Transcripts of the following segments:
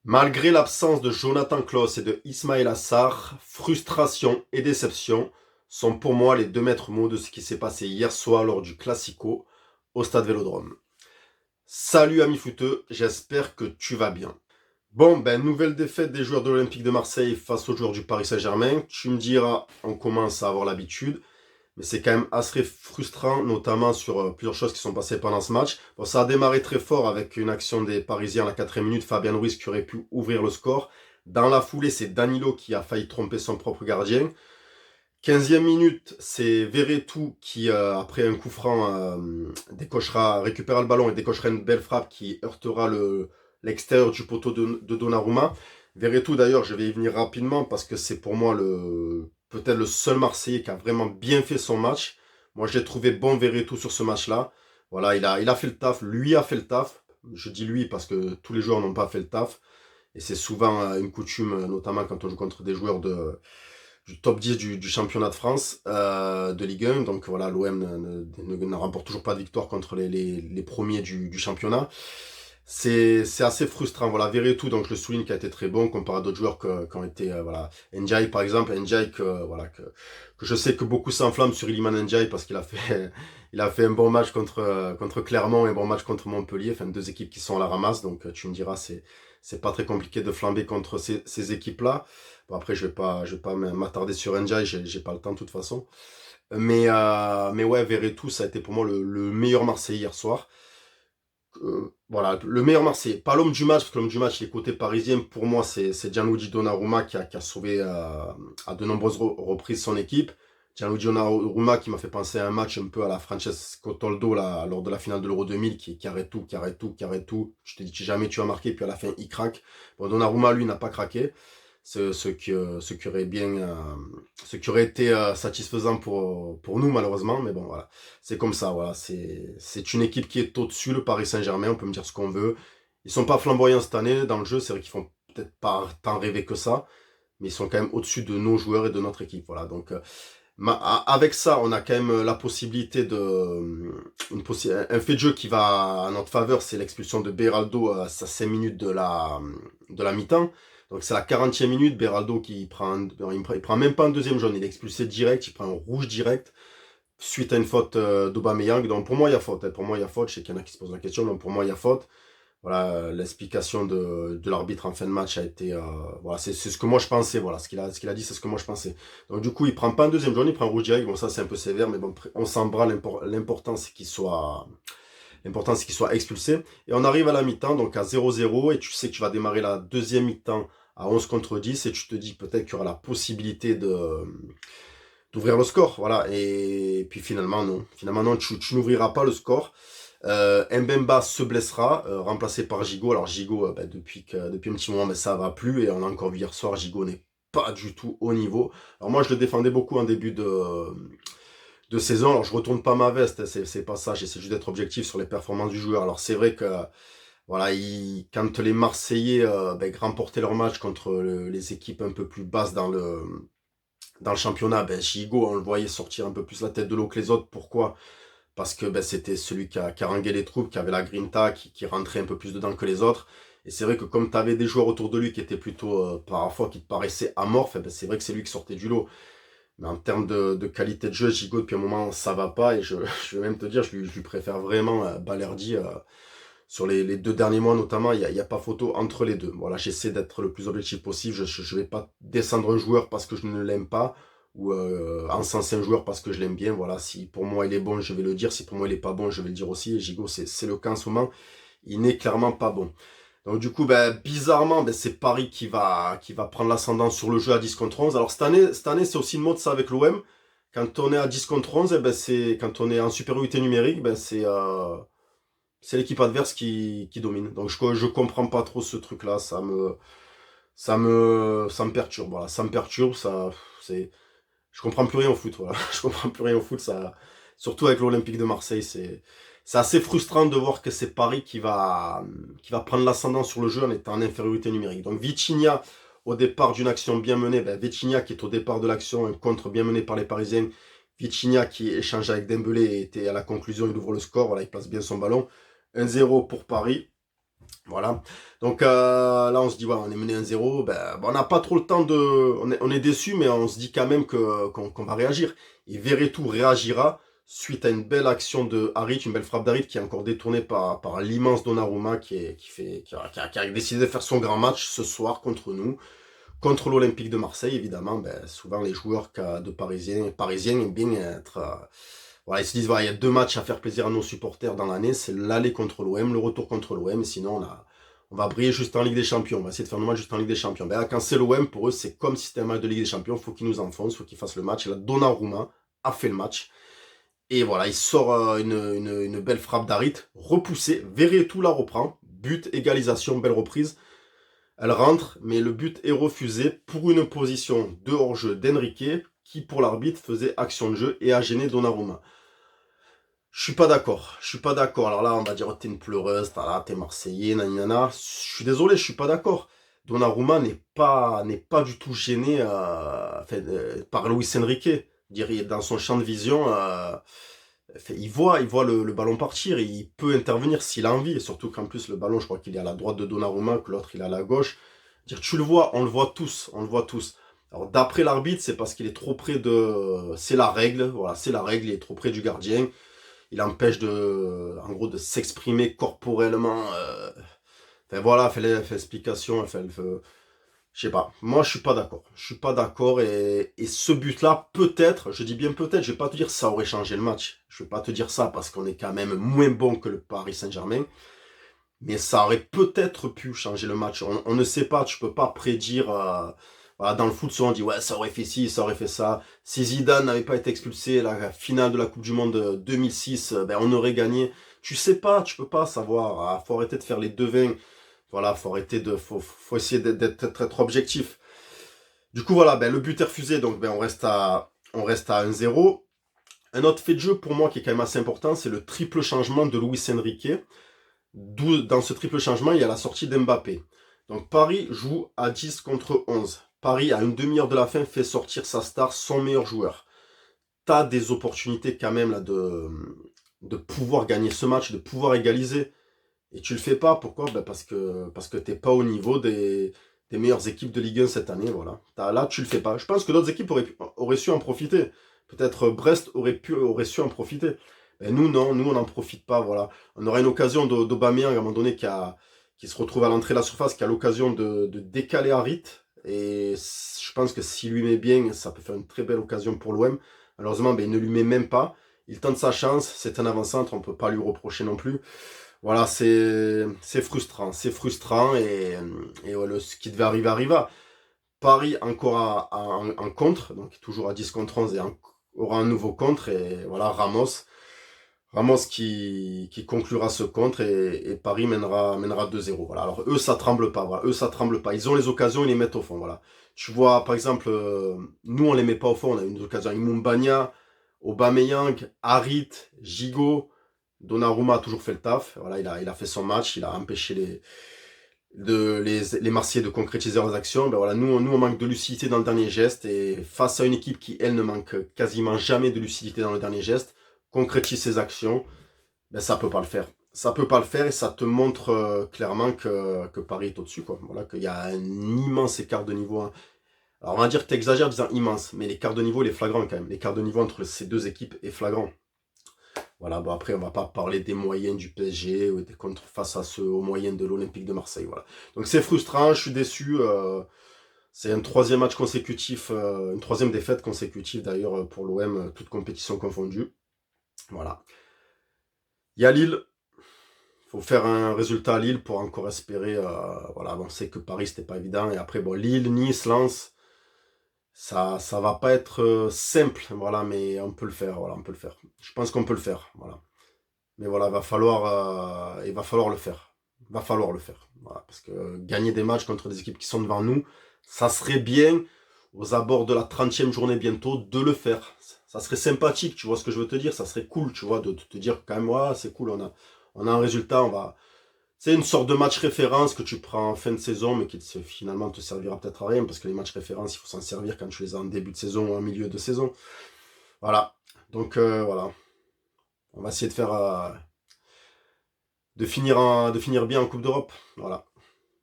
Malgré l'absence de Jonathan Klaus et de Ismaël Assar, frustration et déception sont pour moi les deux maîtres mots de ce qui s'est passé hier soir lors du Classico au Stade Vélodrome. Salut amis footeux, j'espère que tu vas bien. Bon, nouvelle défaite des joueurs de l'Olympique de Marseille face aux joueurs du Paris Saint-Germain. Tu me diras, on commence à avoir l'habitude, mais c'est quand même assez frustrant, notamment sur plusieurs choses qui sont passées pendant ce match. Bon, ça a démarré très fort avec une action des Parisiens à la 4e minute, Fabien Ruiz qui aurait pu ouvrir le score. Dans la foulée, c'est Danilo qui a failli tromper son propre gardien. 15e minute, c'est Verretou qui, après un coup franc, récupérera le ballon et décochera une belle frappe qui heurtera l'extérieur du poteau de Donnarumma. Verretou, d'ailleurs, je vais y venir rapidement parce que c'est pour moi peut-être le seul Marseillais qui a vraiment bien fait son match. Moi, j'ai trouvé bon Verretou sur ce match-là. Voilà, il a fait le taf, lui a fait le taf. Je dis lui parce que tous les joueurs n'ont pas fait le taf. Et c'est souvent une coutume, notamment quand on joue contre des joueurs du top 10 du championnat de France, de Ligue 1. Donc voilà, l'OM ne remporte toujours pas de victoire contre les premiers du championnat. C'est assez frustrant. Voilà, Verretou, donc je le souligne, qui a été très bon comparé à d'autres joueurs qui ont été, voilà, Ndiaye par exemple, Ndiaye que je sais que beaucoup s'enflamment sur Iliman Ndiaye parce qu'il a fait, il a fait un bon match contre Clermont et un bon match contre Montpellier, enfin deux équipes qui sont à la ramasse, donc tu me diras, c'est pas très compliqué de flamber contre ces équipes-là. Bon, après, je vais pas m'attarder sur Ndiaye, j'ai pas le temps de toute façon. Mais ouais, Verretou, ça a été pour moi le meilleur Marseillais hier soir. Voilà, le meilleur Marseillais. Pas l'homme du match, parce que l'homme du match, il est côté parisien. Pour moi, c'est Gianluigi Donnarumma qui a sauvé à de nombreuses reprises son équipe. Gianluigi Donnarumma qui m'a fait penser à un match un peu à la Francesco Toldo là, lors de la finale de l'Euro 2000, qui arrête tout, qui arrête tout, qui arrête tout. Je te dis jamais tu vas marquer, puis à la fin, il craque. Bon, Donnarumma, lui, n'a pas craqué. Ce qui aurait été satisfaisant pour nous malheureusement, mais bon voilà, c'est comme ça, voilà, c'est une équipe qui est au-dessus, le Paris Saint-Germain, on peut me dire ce qu'on veut. Ils sont pas flamboyants cette année dans le jeu, c'est vrai qu'ils font peut-être pas tant rêver que ça, mais ils sont quand même au-dessus de nos joueurs et de notre équipe, voilà. Donc avec ça, on a quand même la possibilité un fait de jeu qui va à notre faveur, c'est l'expulsion de Beraldo à 5 minutes de la mi-temps. Donc c'est la 40e minute, Beraldo il prend même pas un deuxième jaune, il est expulsé direct, il prend un rouge direct suite à une faute d'Aubameyang. Donc pour moi il y a faute, hein. Pour moi il y a faute, je sais qu'il y en a qui se posent la question, donc pour moi il y a faute. Voilà, l'explication de l'arbitre en fin de match a été, voilà, c'est ce que moi je pensais, voilà, ce qu'il a dit, c'est ce que moi je pensais. Donc du coup, il prend pas un deuxième jaune, il prend un rouge direct. Bon, ça c'est un peu sévère, mais bon, on s'en branle. L'important c'est qu'il soit expulsé. Et on arrive à la mi-temps, donc à 0-0, et tu sais que tu vas démarrer la deuxième mi-temps à 11 contre 10, et tu te dis peut-être qu'il y aura la possibilité d'ouvrir le score, voilà. Et puis finalement non, tu n'ouvriras pas le score. Mbemba se blessera, remplacé par Gigot. Alors Gigot, depuis un petit moment, ça va plus. Et on a encore vu hier soir, Gigot n'est pas du tout au niveau. Alors moi, je le défendais beaucoup en début de saison. Alors je retourne pas ma veste, c'est pas ça. J'essaie juste d'être objectif sur les performances du joueur. Alors c'est vrai que voilà, quand les Marseillais remportaient leur match contre les équipes un peu plus basses dans le championnat, Gigot, on le voyait sortir un peu plus la tête de l'eau que les autres. Pourquoi? Parce que c'était celui qui haranguait les troupes, qui avait la grinta, qui rentrait un peu plus dedans que les autres. Et c'est vrai que comme tu avais des joueurs autour de lui qui étaient plutôt, parfois, qui te paraissaient amorphes, c'est vrai que c'est lui qui sortait du lot. Mais en termes de qualité de jeu, Gigot, depuis un moment, ça va pas. Et je vais même te dire, je lui préfère vraiment Balerdi. Sur les 2 derniers mois notamment, il y a pas photo entre les deux. Voilà, j'essaie d'être le plus objectif possible. Je vais pas descendre un joueur parce que je ne l'aime pas ou encenser un joueur parce que je l'aime bien. Voilà, si pour moi il est bon, je vais le dire. Si pour moi il est pas bon, je vais le dire aussi. Et Gigot, c'est le cas en ce moment. Il n'est clairement pas bon. Donc du coup, bizarrement, c'est Paris qui va prendre l'ascendant sur le jeu à 10 contre 11. Alors cette année c'est aussi une mode ça avec l'OM. Quand on est à 10 contre 11, c'est quand on est en supériorité numérique, c'est l'équipe adverse qui domine. Donc je comprends pas trop ce truc-là. Ça me perturbe. Voilà, ça me perturbe. Je comprends plus rien au foot. Voilà, je comprends plus rien au foot. Ça, surtout avec l'Olympique de Marseille, c'est assez frustrant de voir que c'est Paris qui va prendre l'ascendant sur le jeu en étant en infériorité numérique. Donc Vitinha, au départ d'une action bien menée, Vitinha qui est au départ de l'action, un contre bien mené par les Parisiens. Vitinha qui échange avec Dembélé et était à la conclusion, il ouvre le score, voilà, il place bien son ballon. 1-0 pour Paris. Voilà. Donc là, on se dit, ouais, on est mené 1-0. Ben, bon, on n'a pas trop le temps de. On est déçu, mais on se dit quand même qu'on va réagir. Et Verretou réagira suite à une belle action de Harit, une belle frappe d'Harit qui est encore détournée par l'immense Donnarumma qui a décidé de faire son grand match ce soir contre nous, contre l'Olympique de Marseille, évidemment. Ben, souvent, les joueurs de Parisiens aiment bien être. Voilà, ils se disent, voilà, il y a 2 matchs à faire plaisir à nos supporters dans l'année, c'est l'aller contre l'OM, le retour contre l'OM, sinon on va briller juste en Ligue des Champions, on va essayer de faire nos matchs juste en Ligue des Champions. Ben, quand c'est l'OM, pour eux, c'est comme si c'était un match de Ligue des Champions, il faut qu'ils nous enfoncent, il faut qu'ils fassent le match. Et là, Donnarumma a fait le match, et voilà, il sort une belle frappe d'Harit, repoussée, Verretou la reprend, but, égalisation, belle reprise, elle rentre, mais le but est refusé pour une position de hors-jeu d'Enrique, qui pour l'arbitre faisait action de jeu et a gêné Donnarumma. Je suis pas d'accord. Je suis pas d'accord. Alors là, on va dire, oh, t'es une pleureuse, t'es Marseillais, nanana. Je suis désolé, je suis pas d'accord. Donnarumma n'est pas du tout gêné par Luis Enrique. Dire, dans son champ de vision, il voit le ballon partir et il peut intervenir s'il a envie. Et surtout qu'en plus, le ballon, je crois qu'il est à la droite de Donnarumma, que l'autre, il est à la gauche. Dire, tu le vois, on le voit tous, on le voit tous. Alors d'après l'arbitre, c'est parce qu'il est trop près de. C'est la règle, voilà, c'est la règle, il est trop près du gardien. Il empêche en gros, de s'exprimer corporellement. Enfin voilà, fait l'explication, je sais pas. Moi, je suis pas d'accord. Je suis pas d'accord et ce but-là, peut-être, je dis bien peut-être, je vais pas te dire ça aurait changé le match. Je vais pas te dire ça parce qu'on est quand même moins bon que le Paris Saint-Germain. Mais ça aurait peut-être pu changer le match. On ne sait pas, tu peux pas prédire. Voilà, dans le foot, souvent on dit ouais, ça aurait fait ci, ça aurait fait ça. Si Zidane n'avait pas été expulsé à la finale de la Coupe du Monde 2006, ben on aurait gagné. Tu sais pas, tu peux pas savoir. Faut arrêter de faire les devins. Voilà, faut essayer d'être objectif. Du coup voilà, ben le but est refusé, donc ben on reste à 1-0. Un autre fait de jeu pour moi qui est quand même assez important, c'est le triple changement de Luis Enrique. D'où, dans ce triple changement, il y a la sortie d'Mbappé. Donc Paris joue à 10 contre 11. Paris, à une demi-heure de la fin, fait sortir sa star, son meilleur joueur. T'as des opportunités quand même là de pouvoir gagner ce match, de pouvoir égaliser. Et tu le fais pas, pourquoi? Ben parce que t'es pas au niveau des meilleures équipes de Ligue 1 cette année. Voilà. Là, tu le fais pas. Je pense que d'autres équipes auraient su en profiter. Peut-être Brest aurait su en profiter. Mais nous, non, nous, on n'en profite pas. Voilà. On aura une occasion d'Aubameyang à un moment donné qui se retrouve à l'entrée de la surface, qui a l'occasion de décaler Harit. Et je pense que s'il lui met bien, ça peut faire une très belle occasion pour l'OM. Malheureusement, ben, il ne lui met même pas. Il tente sa chance. C'est un avant-centre, on ne peut pas lui reprocher non plus. Voilà, c'est frustrant. C'est frustrant et voilà, ce qui devait arriver arriva. Paris encore en contre, donc toujours à 10 contre 11 et aura un nouveau contre. Et voilà, Ramos qui conclura ce contre et Paris mènera 2-0. Voilà. Alors eux, ça tremble pas. Voilà. Eux, ça tremble pas. Ils ont les occasions, ils les mettent au fond. Voilà. Tu vois, par exemple, nous, on les met pas au fond. On a eu une occasion avec Moumbagna, Aubameyang, Harit, Gigot. Donnarumma a toujours fait le taf. Voilà, il a fait son match. Il a empêché les Marseillais de concrétiser leurs actions. Ben voilà, nous, on manque de lucidité dans le dernier geste. Et face à une équipe qui, elle, ne manque quasiment jamais de lucidité dans le dernier geste, concrétise ses actions, ben ça peut pas le faire. Ça peut pas le faire et ça te montre clairement que Paris est au-dessus, quoi. Voilà, qu'il y a un immense écart de niveau, hein. Alors on va dire que tu exagères en disant immense, mais l'écart de niveau il est flagrant quand même. L'écart de niveau entre ces deux équipes est flagrant. Voilà, bon après on va pas parler des moyens du PSG ou des contre face à ceux aux moyens de l'Olympique de Marseille. Voilà. Donc c'est frustrant, je suis déçu. C'est un troisième match consécutif, une troisième défaite consécutive d'ailleurs pour l'OM, toute compétition confondue. Voilà. Il y a Lille. Il faut faire un résultat à Lille pour encore espérer. Voilà, bon, on sait que Paris c'était pas évident. Et après, bon, Lille, Nice, Lens, ça va pas être simple, voilà, mais on peut le faire. Voilà, on peut le faire. Je pense qu'on peut le faire. Voilà. Mais voilà, il va falloir le faire. Il va falloir le faire. Voilà, parce que gagner des matchs contre des équipes qui sont devant nous, ça serait bien, aux abords de la 30e journée bientôt, de le faire. Ça serait sympathique, tu vois ce que je veux te dire. Ça serait cool, tu vois, de te dire quand même, ouais, c'est cool, on a un résultat, c'est une sorte de match référence que tu prends en fin de saison, mais qui finalement te servira peut-être à rien, parce que les matchs références, il faut s'en servir quand tu les as en début de saison ou en milieu de saison. Voilà. Donc voilà. On va essayer de faire de finir bien en Coupe d'Europe. Voilà.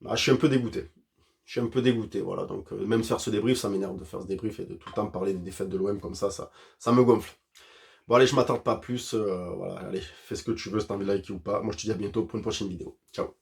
Ah, je suis un peu dégoûté. Je suis un peu dégoûté, voilà. Donc, même faire ce débrief, ça m'énerve de faire ce débrief et de tout le temps parler des défaites de l'OM comme ça me gonfle. Bon, allez, je m'attarde pas plus. Voilà, allez, fais ce que tu veux, si t'as envie de liker ou pas. Moi, je te dis à bientôt pour une prochaine vidéo. Ciao.